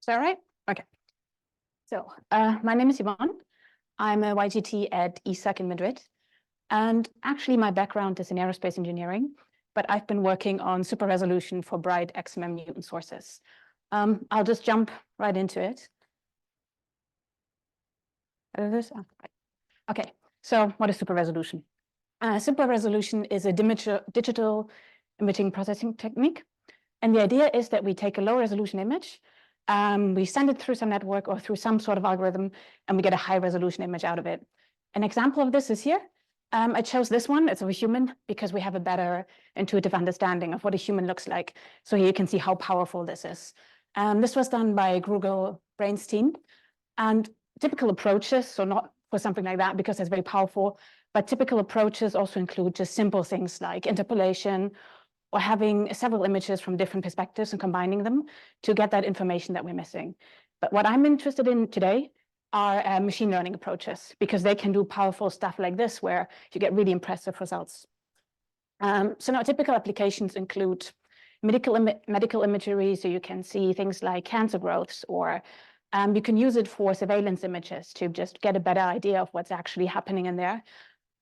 Is that right? Okay. So my name is Yvonne. I'm a YGT at ESAC in Madrid. And actually, my background is in aerospace engineering, but I've been working on super resolution for bright XMM mutant sources. I'll just jump right into it. Okay, so what is super resolution? Super resolution is a digital imaging processing technique. And the idea is that we take a low resolution image, we send it through some network or through some sort of algorithm, and we get a high resolution image out of it. An example of this is here. I chose this one. It's of a human because we have a better intuitive understanding of what a human looks like. So here you can see how powerful this is. This was done by Google Brain's team. And typical approaches, so not for something like that because it's very powerful, but typical approaches also include just simple things like interpolation or having several images from different perspectives and combining them to get that information that we're missing. But what I'm interested in today are machine learning approaches because they can do powerful stuff like this where you get really impressive results. So now typical applications include medical imagery, so you can see things like cancer growths, or you can use it for surveillance images to just get a better idea of what's actually happening in there.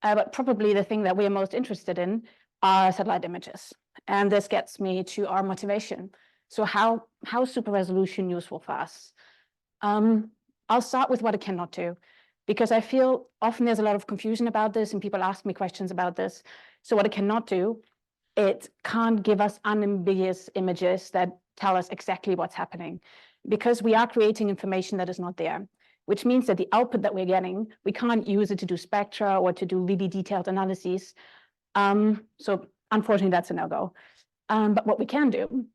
But probably the thing that we are most interested in are satellite images. And this gets me to our motivation. So how super resolution useful for us? I'll start with what it cannot do, because I feel often there's a lot of confusion about this and people ask me questions about this. So what it cannot do, it can't give us unambiguous images that tell us exactly what's happening, because we are creating information that is not there, which means that the output that we're getting, we can't use it to do spectra or to do really detailed analyses. So unfortunately, that's a no-go. But what we can do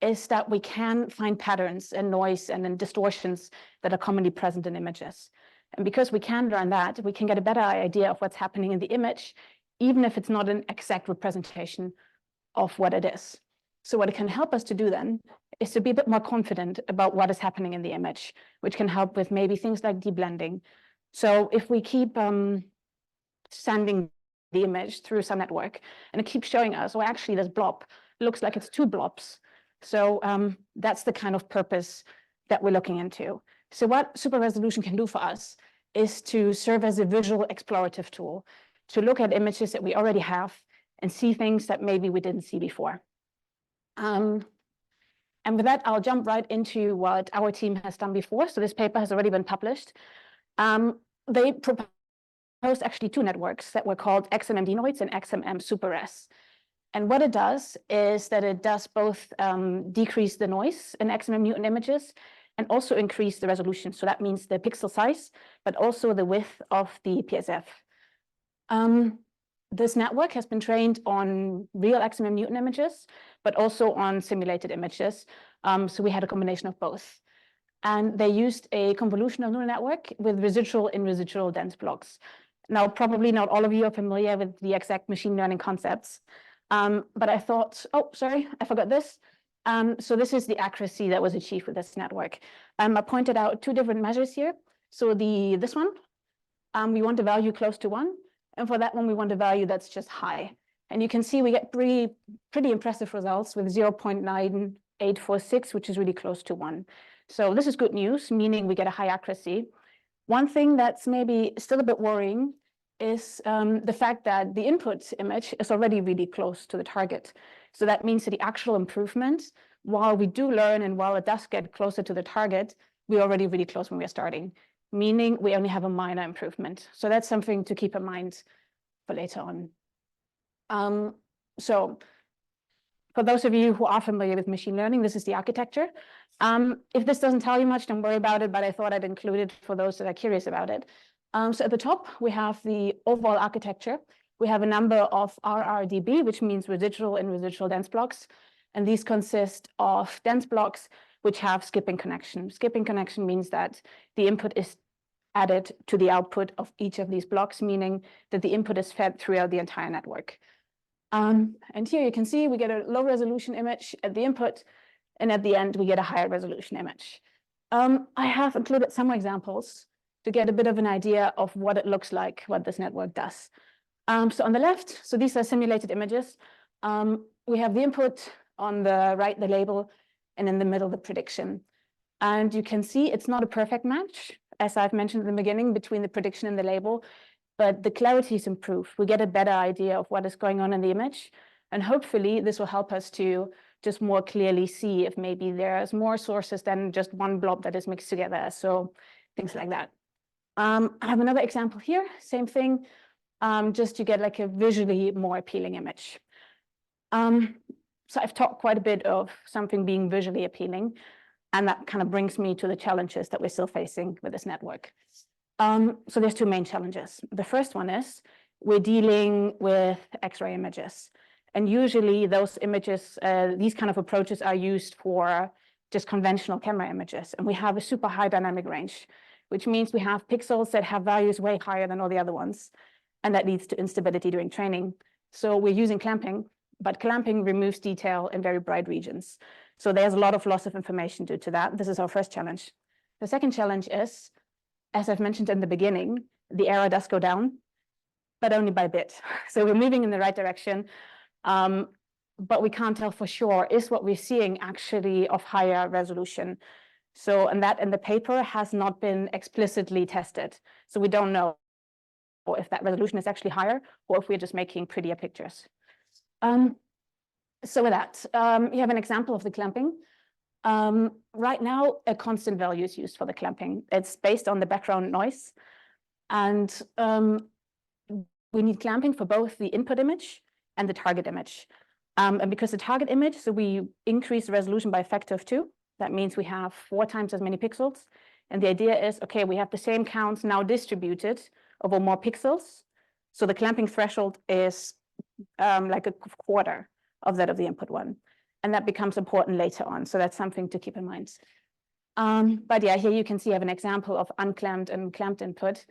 is that we can find patterns and noise and then distortions that are commonly present in images. And because we can learn that, we can get a better idea of what's happening in the image, even if it's not an exact representation of what it is. So what it can help us to do then is to be a bit more confident about what is happening in the image, which can help with maybe things like deblending. So if we keep sending the image through some network and it keeps showing us, oh, actually this blob looks like it's two blobs. So that's the kind of purpose that we're looking into. So what super resolution can do for us is to serve as a visual explorative tool to look at images that we already have and see things that maybe we didn't see before. And with that, I'll jump right into what our team has done before. So this paper has already been published. They proposed actually two networks that were called XMM-Denoids and XMM-SuperRes. And what it does is that it does both decrease the noise in XMM mutant images and also increase the resolution. So that means the pixel size, but also the width of the PSF. This network has been trained on real XMM mutant images, but also on simulated images. So we had a combination of both. And they used a convolutional neural network with residual in residual dense blocks. Now, probably not all of you are familiar with the exact machine learning concepts. But I thought, oh, sorry, I forgot this. So this is the accuracy that was achieved with this network. I pointed out two different measures here. So this one, we want a value close to 1. And for that one, we want a value that's just high. And you can see we get pretty impressive results with 0.9846, which is really close to 1. So this is good news, meaning we get a high accuracy. One thing that's maybe still a bit worrying is the fact that the input image is already really close to the target. So that means that the actual improvement, while we do learn and while it does get closer to the target, we're already really close when we're starting, meaning we only have a minor improvement. So that's something to keep in mind for later on. So for those of you who are familiar with machine learning, this is the architecture. If this doesn't tell you much, don't worry about it, but I thought I'd include it for those that are curious about it. So at the top, we have the overall architecture. We have a number of RRDB, which means residual and residual dense blocks. And these consist of dense blocks which have skipping connection. Skipping connection means that the input is added to the output of each of these blocks, meaning that the input is fed throughout the entire network. And here you can see we get a low resolution image at the input, and at the end, we get a higher resolution image. I have included some examples to get a bit of an idea of what it looks like, what this network does. So on the left, so these are simulated images. We have the input on the right, the label, and in the middle, the prediction. And you can see it's not a perfect match, as I've mentioned in the beginning, between the prediction and the label, but the clarity is improved. We get a better idea of what is going on in the image. And hopefully this will help us to just more clearly see if maybe there's more sources than just one blob that is mixed together. So things like that. I have another example here, same thing, just to get like a visually more appealing image. So I've talked quite a bit of something being visually appealing, and that kind of brings me to the challenges that we're still facing with this network. So there's two main challenges. The first one is we're dealing with X-ray images. And usually those images, these kind of approaches are used for just conventional camera images. And we have a super high dynamic range, which means we have pixels that have values way higher than all the other ones. And that leads to instability during training. So we're using clamping, but clamping removes detail in very bright regions. So there's a lot of loss of information due to that. This is our first challenge. The second challenge is, as I've mentioned in the beginning, the error does go down, but only by a bit. So we're moving in the right direction, but we can't tell for sure, is what we're seeing actually of higher resolution? So, and that in the paper has not been explicitly tested. So we don't know if that resolution is actually higher or if we're just making prettier pictures. So with that, you have an example of the clamping. Right now, a constant value is used for the clamping. It's based on the background noise. And we need clamping for both the input image and the target image. And because the target image, so we increase the resolution by a factor of 2. That means we have 4 times as many pixels. And the idea is, okay, we have the same counts now distributed over more pixels. So the clamping threshold is like a quarter of that of the input one. And that becomes important later on. So that's something to keep in mind. But yeah, here you can see I have an example of unclamped and clamped input.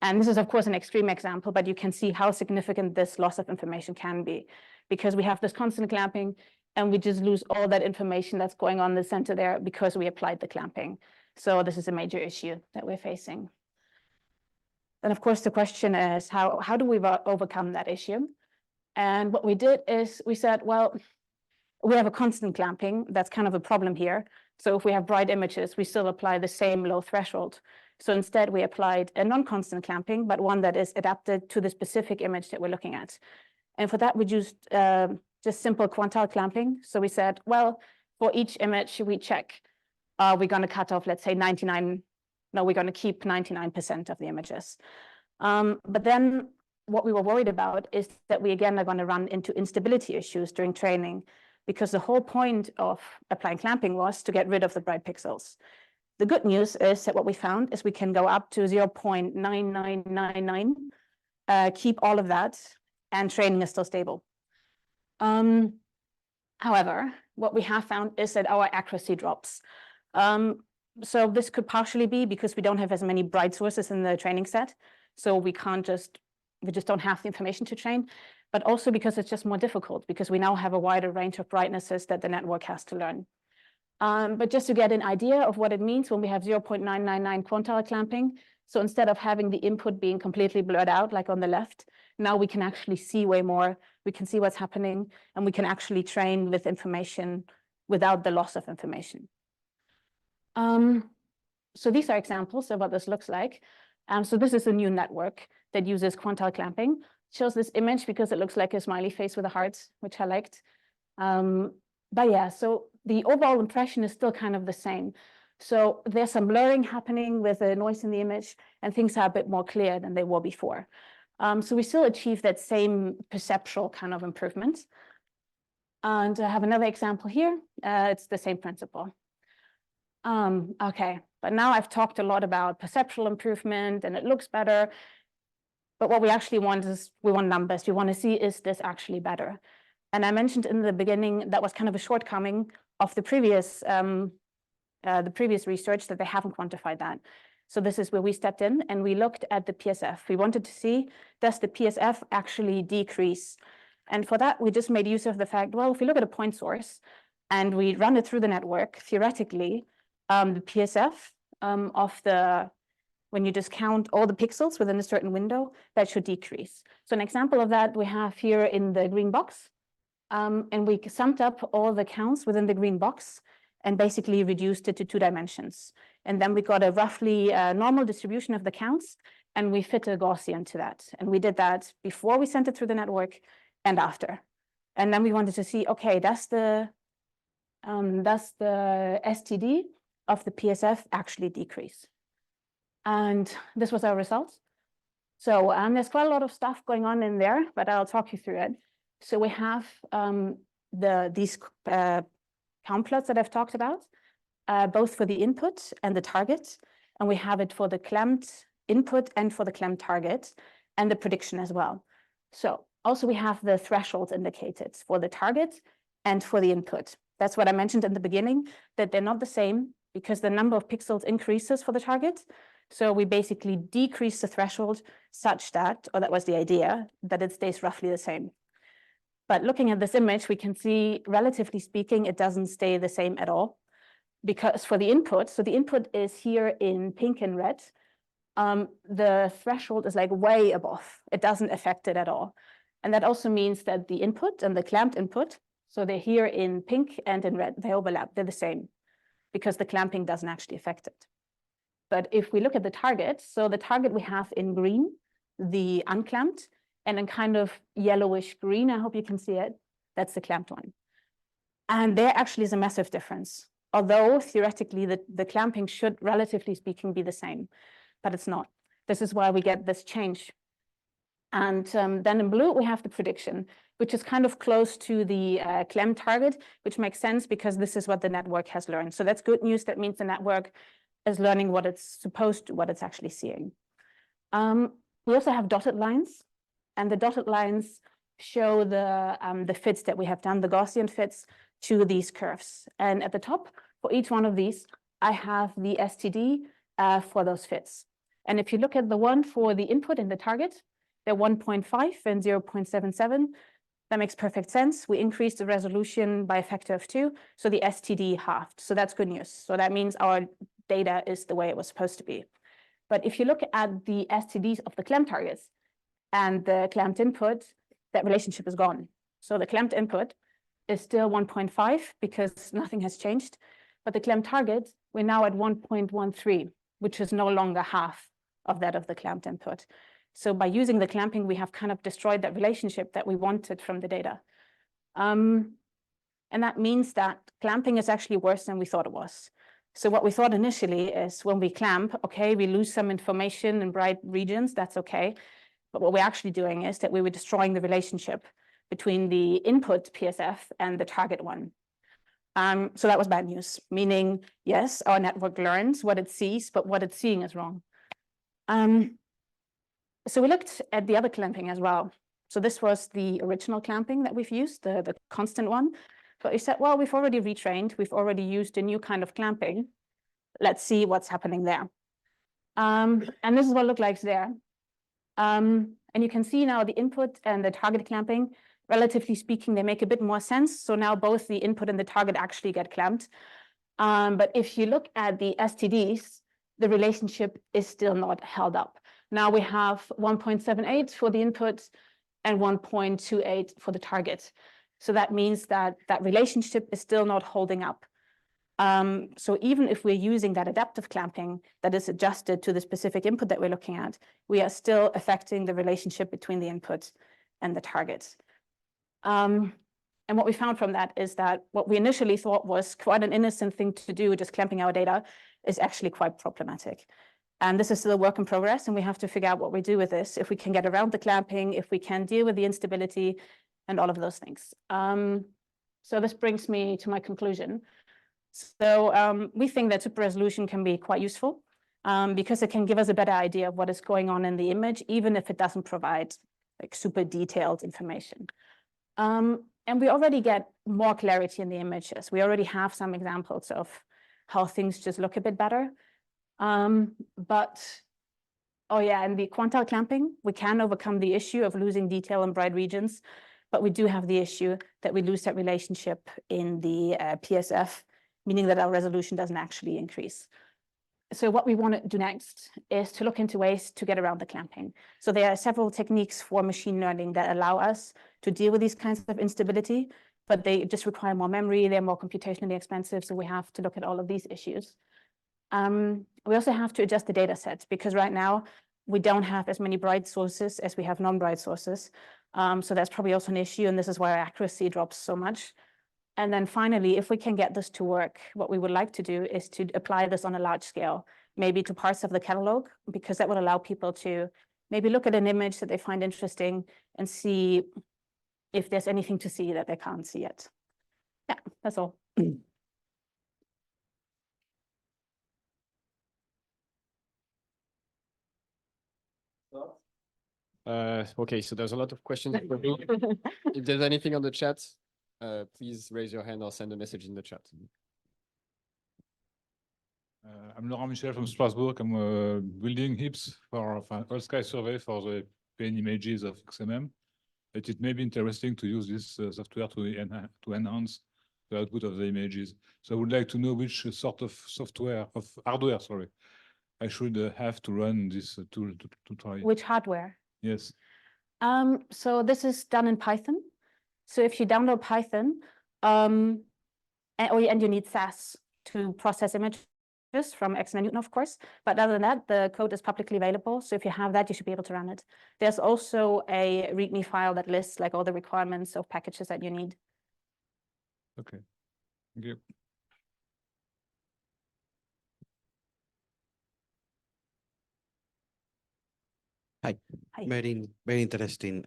And this is, of course, an extreme example, but you can see how significant this loss of information can be, because we have this constant clamping and we just lose all that information that's going on in the center there because we applied the clamping. So this is a major issue that we're facing. Then, of course, the question is, how do we overcome that issue? And what we did is we said, well, we have a constant clamping. That's kind of a problem here. So if we have bright images, we still apply the same low threshold. So instead, we applied a non-constant clamping, but one that is adapted to the specific image that we're looking at. And for that, we used just simple quantile clamping. So we said, well, for each image, we check, we're going to cut off, let's say, 99. No, we're going to keep 99% of the images. But then what we were worried about is that we, again, are going to run into instability issues during training, because the whole point of applying clamping was to get rid of the bright pixels. The good news is that what we found is we can go up to 0.9999, keep all of that, and training is still stable. However, what we have found is that our accuracy drops. So this could partially be because we don't have as many bright sources in the training set. So we just don't have the information to train, but also because it's just more difficult because we now have a wider range of brightnesses that the network has to learn. But just to get an idea of what it means when we have 0.999 quantile clamping, so instead of having the input being completely blurred out, like on the left, now we can actually see way more. We can see what's happening, and we can actually train with information without the loss of information. So these are examples of what this looks like. So this is a new network that uses quantile clamping. It shows this image because it looks like a smiley face with a heart, which I liked. But yeah, so the overall impression is still kind of the same. So there's some blurring happening with the noise in the image, and things are a bit more clear than they were before. So we still achieve that same perceptual kind of improvement. And I have another example here. It's the same principle. Okay, but now I've talked a lot about perceptual improvement and it looks better. But what we actually want is, we want numbers. We want to see, is this actually better? And I mentioned in the beginning that was kind of a shortcoming of the previous research, that they haven't quantified that. So this is where we stepped in and we looked at the PSF. We wanted to see, does the PSF actually decrease? And for that, we just made use of the fact, well, if we look at a point source and we run it through the network, theoretically, the PSF when you just count all the pixels within a certain window, that should decrease. So an example of that we have here in the green box. And we summed up all the counts within the green box. and basically reduced it to 2 dimensions. And then we got a roughly normal distribution of the counts, and we fit a Gaussian to that. And we did that before we sent it through the network and after. And then we wanted to see, okay, does the STD of the PSF actually decrease? And this was our results. So there's quite a lot of stuff going on in there, but I'll talk you through it. So we have these count plots that I've talked about, both for the input and the target. And we have it for the clamped input and for the clamped target, and the prediction as well. So also we have the thresholds indicated for the target and for the input. That's what I mentioned in the beginning, that they're not the same because the number of pixels increases for the target. So we basically decrease the threshold such that, or that was the idea, that it stays roughly the same. But looking at this image, we can see, relatively speaking, it doesn't stay the same at all. Because for the input, so the input is here in pink and red, the threshold is like way above. It doesn't affect it at all. And that also means that the input and the clamped input, so they're here in pink and in red, they overlap, they're the same, because the clamping doesn't actually affect it. But if we look at the target, so the target we have in green, the unclamped, and in kind of yellowish green, I hope you can see it, that's the clamped one. And there actually is a massive difference. Although theoretically the clamping should, relatively speaking, be the same, but it's not. This is why we get this change. And then in blue, we have the prediction, which is kind of close to the clamp target, which makes sense because this is what the network has learned. So that's good news. That means the network is learning what it's supposed to, what it's actually seeing. We also have dotted lines, and the dotted lines show the fits that we have done, the Gaussian fits to these curves. And at the top, for each one of these, I have the STD for those fits. And if you look at the one for the input and the target, they're 1.5 and 0.77. That makes perfect sense. We increased the resolution by a factor of 2, so the STD halved. So that's good news. So that means our data is the way it was supposed to be. But if you look at the STDs of the clamped targets and the clamped input, that relationship is gone. So the clamped input is still 1.5 because nothing has changed. But the clamped target, we're now at 1.13, which is no longer half of that of the clamped input. So by using the clamping, we have kind of destroyed that relationship that we wanted from the data. And that means that clamping is actually worse than we thought it was. So what we thought initially is when we clamp, okay, we lose some information in bright regions, that's okay. But what we're actually doing is that we were destroying the relationship between the input PSF and the target one. So that was bad news, meaning, yes, our network learns what it sees, but what it's seeing is wrong. So we looked at the other clamping as well. So this was the original clamping that we've used, the constant one. But we said, well, we've already retrained. We've already used a new kind of clamping. Let's see what's happening there. And this is what it looked like there. And you can see now the input and the target clamping, relatively speaking, they make a bit more sense. So now both the input and the target actually get clamped. But if you look at the STDs, the relationship is still not held up. Now we have 1.78 for the input and 1.28 for the target. So that means that that relationship is still not holding up. So even if we're using that adaptive clamping that is adjusted to the specific input that we're looking at, we are still affecting the relationship between the input and the target. And what we found from that is that what we initially thought was quite an innocent thing to do, just clamping our data, is actually quite problematic. And this is still a work in progress, and we have to figure out what we do with this, if we can get around the clamping, if we can deal with the instability, and all of those things. So this brings me to my conclusion. So we think that super resolution can be quite useful because it can give us a better idea of what is going on in the image, even if it doesn't provide like super detailed information. And we already get more clarity in the images. We already have some examples of how things just look a bit better. But, oh yeah, and the quantile clamping, we can overcome the issue of losing detail in bright regions, but we do have the issue that we lose that relationship in the PSF, meaning that our resolution doesn't actually increase. So what we want to do next is to look into ways to get around the clamping. So there are several techniques for machine learning that allow us to deal with these kinds of instability. but they just require more memory, they're more computationally expensive, so we have to look at all of these issues. We also have to adjust the data set, because right now we don't have as many bright sources as we have non-bright sources. So that's probably also an issue, and this is why our accuracy drops so much. And then finally, if we can get this to work, what we would like to do is to apply this on a large scale, maybe to parts of the catalog, because that would allow people to maybe look at an image that they find interesting and see if there's anything to see that they can't see yet. Yeah, that's all. Okay, so there's a lot of questions. If there's anything on the chat, please raise your hand or send a message in the chat. I'm Laurent Michel from Strasbourg. I'm building HIPs for All Sky Survey for the pain images of XMM. It may be interesting to use this software to enhance the output of the images. So I would like to know which sort of hardware, I should have to run this tool to try. Which hardware? Yes. So this is done in Python. So if you download Python, and you need SAS to process images from XMM, of course. But other than that, the code is publicly available. So if you have that, you should be able to run it. There's also a README file that lists like all the requirements of packages that you need. Okay. Thank you. Hi. Very interesting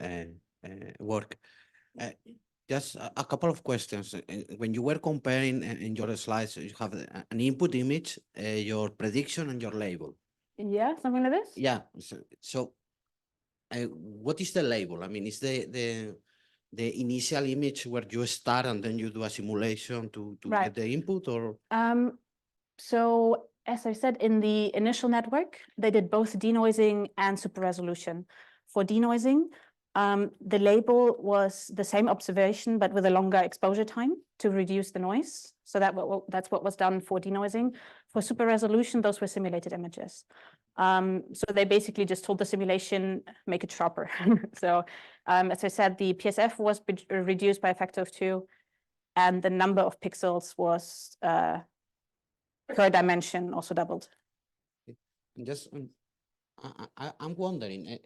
work. Just a couple of questions. When you were comparing in your slides, you have an input image, your prediction, and your label. Yeah, something like this? Yeah. So what is the label? I mean, is the initial image where you start and then you do a simulation to get the input, or? So as I said, in the initial network, they did both denoising and super resolution. For denoising, the label was the same observation, but with a longer exposure time to reduce the noise. So that's what was done for denoising. For super resolution, those were simulated images. So they basically just told the simulation, make it sharper. So as I said, the PSF was reduced by a factor of 2, and the number of pixels was per dimension also doubled. And just, I'm wondering,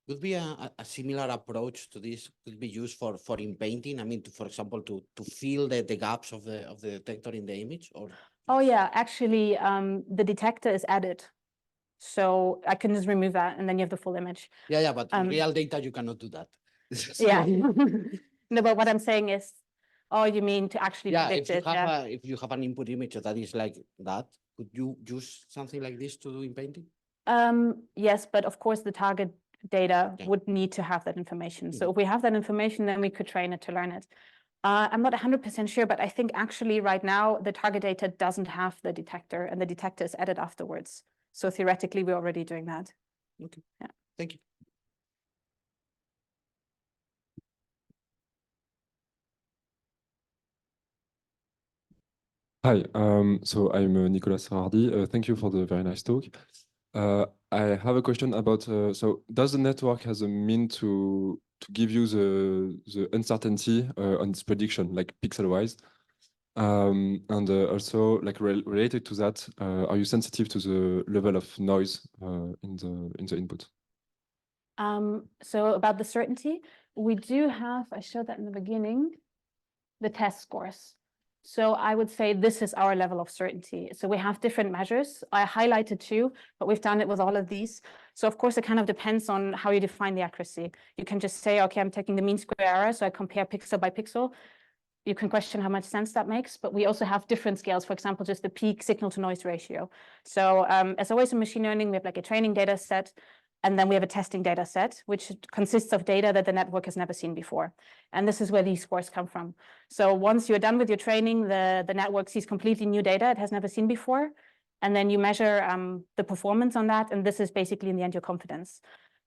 would be a similar approach to this could be used for in painting? I mean, for example, to fill the gaps of the detector in the image, or? Oh yeah, actually, the detector is added. So I can just remove that, and then you have the full image. Yeah, but in real data, you cannot do that. Yeah. No, but what I'm saying is, oh, you mean to actually predict it? If you have an input image that is like that, could you use something like this to do in painting? Yes, but of course the target data would need to have that information. So if we have that information, then we could train it to learn it. I'm not 100% sure, but I think actually right now the target data doesn't have the detector, and the detector is added afterwards. So theoretically, we're already doing that. Okay. Yeah. Thank you. Hi, so I'm Nicolas Sarardi. Thank you for the very nice talk. I have a question about, so does the network has a mean to give you the uncertainty on its prediction, like pixel-wise? And also, like related to that, are you sensitive to the level of noise in the input? So about the certainty, we do have, I showed that in the beginning, the test scores. So I would say this is our level of certainty. So we have different measures. I highlighted 2, but we've done it with all of these. So of course, it kind of depends on how you define the accuracy. You can just say, okay, I'm taking the mean square error, so I compare pixel by pixel. You can question how much sense that makes, but we also have different scales. For example, just the peak signal to noise ratio. So as always in machine learning, we have like a training data set, and then we have a testing data set, which consists of data that the network has never seen before. And this is where these scores come from. So once you're done with your training, the network sees completely new data it has never seen before. And then you measure the performance on that. And this is basically, in the end, your confidence.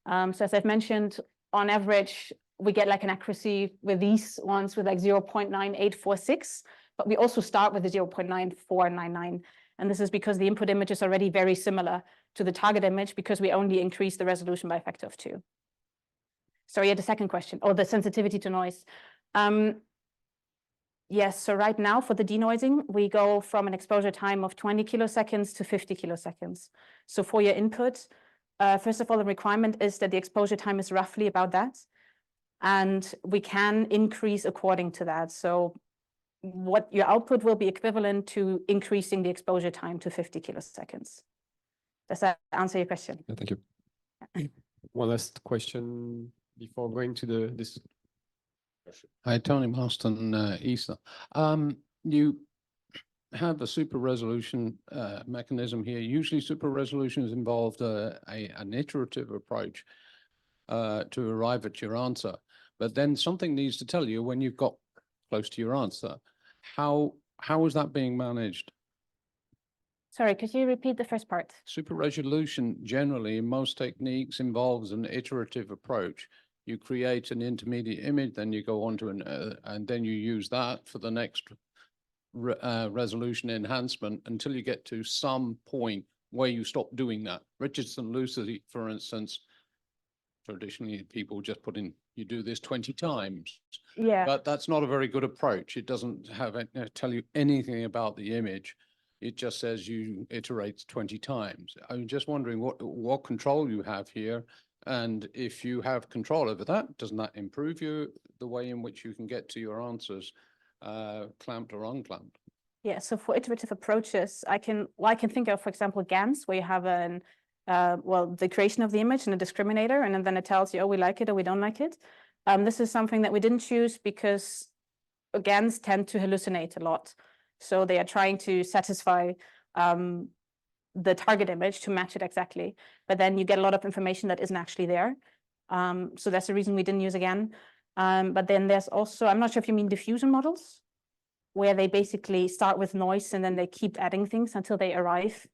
So as I've mentioned, on average, we get like an accuracy with these ones with like 0.9846, but we also start with a 0.9499. And this is because the input image is already very similar to the target image, because we only increase the resolution by a factor of 2. Sorry, the second question, or the sensitivity to noise. Yes, so right now for the denoising, we go from an exposure time of 20 kiloseconds to 50 kiloseconds. So for your input, first of all, the requirement is that the exposure time is roughly about that. And we can increase according to that. So what your output will be equivalent to increasing the exposure time to 50 kiloseconds. Does that answer your question? Yeah, thank you. One last question before going to this. Hi, Tony Marston, ESA. You have a super resolution mechanism here. Usually super resolutions involved an iterative approach to arrive at your answer. But then something needs to tell you when you've got close to your answer. How is that being managed? Sorry, could you repeat the first part? Super resolution generally in most techniques involves an iterative approach. You create an intermediate image, then you go on to and then you use that for the next resolution enhancement until you get to some point where you stop doing that. Richardson-Lucy, for instance, traditionally people just put in, you do this 20 times. Yeah. But that's not a very good approach. It doesn't have tell you anything about the image. It just says you iterate 20 times. I'm just wondering what control you have here. And if you have control over that, doesn't that improve the way in which you can get to your answers, clamped or unclamped? Yeah, so for iterative approaches, I can think of, for example, GANs, where you have the creation of the image and a discriminator, and then it tells you, oh, we like it or we don't like it. This is something that we didn't choose because GANs tend to hallucinate a lot. So they are trying to satisfy the target image to match it exactly. But then you get a lot of information that isn't actually there. So that's the reason we didn't use a GAN. But then there's also, I'm not sure if you mean diffusion models, where they basically start with noise and then they keep adding things until they arrive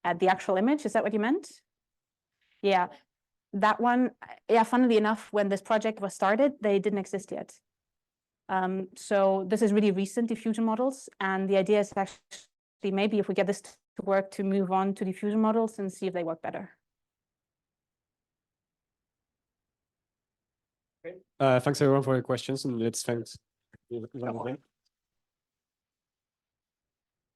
at the actual image. Is that what you meant? Yeah, that one, yeah, funnily enough, when this project was started, they didn't exist yet. So this is really recent diffusion models. And the idea is actually maybe if we get this to work, to move on to diffusion models and see if they work better. Thanks everyone for your questions, and let's thanks.